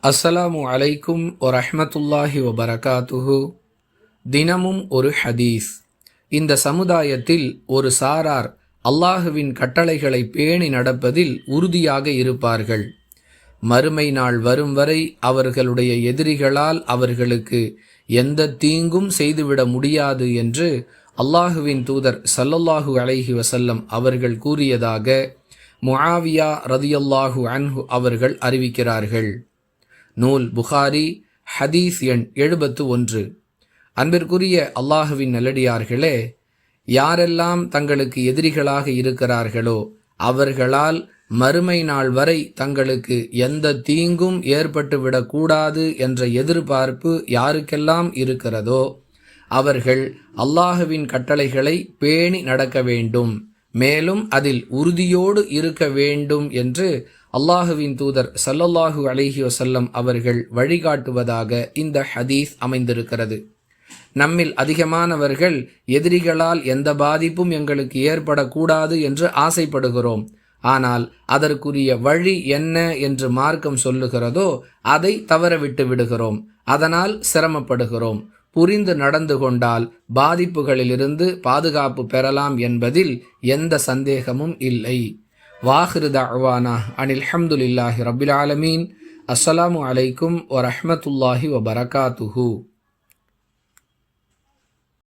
அஸ்ஸலாமு அலைக்கும் வரஹ்மத்துல்லாஹி வபரகாத்துஹு. தினமும் ஒரு ஹதீஸ். இந்த சமுதாயத்தில் ஒரு சாரார் அல்லாஹுவின் கட்டளைகளை பேணி நடப்பதில் உறுதியாக இருப்பார்கள். மறுமை நாள் வரும் வரை அவர்களுடைய எதிரிகளால் அவர்களுக்கு எந்த தீங்கும் செய்துவிட முடியாது என்று அல்லாஹுவின் தூதர் ஸல்லல்லாஹு அலைஹி வஸல்லம் அவர்கள் கூறியதாக முஆவியா ரதியல்லாஹு அன்ஹு அவர்கள் அறிவிக்கிறார்கள். நூல் புகாரி, ஹதீஸ் எண் 71. அன்பிற்குரிய அல்லாஹுவின் நல்லடியார்களே, யாரெல்லாம் தங்களுக்கு எதிரிகளாக இருக்கிறார்களோ அவர்களால் மறுமை நாள் வரை தங்களுக்கு எந்த தீங்கும் ஏற்பட்டுவிடக்கூடாது என்ற எதிர்பார்ப்பு யாருக்கெல்லாம் இருக்கிறதோ அவர்கள் அல்லாஹுவின் கட்டளைகளை பேணி நடக்க வேண்டும், மேலும் அதில் உறுதியோடு இருக்க வேண்டும் என்று அல்லாஹுவின் தூதர் ஸல்லல்லாஹு அலைஹி வஸல்லம் அவர்கள் வழிகாட்டுவதாக இந்த ஹதீஸ் அமைந்திருக்கிறது. நம்மில் அதிகமானவர்கள் எதிரிகளால் எந்த பாதிப்பும் எங்களுக்கு ஏற்படக்கூடாது என்று ஆசைப்படுகிறோம். ஆனால் அதற்குரிய வழி என்ன என்று மார்க்கம் சொல்லுகிறதோ அதை தவறவிட்டு விடுகிறோம். அதனால் சிரமப்படுகிறோம். புரிந்து நடந்து கொண்டால் பாதிப்புகளிலிருந்து பாதுகாப்பு பெறலாம் என்பதில் எந்த சந்தேகமும் இல்லை. வாஹிரு தஅவானா அனில் ஹம்துலில்லாஹி ரப்பில் ஆலமீன். அஸ்ஸலாமு அலைக்கும் வரஹ்மத்துல்லாஹி வபரகாத்துஹு.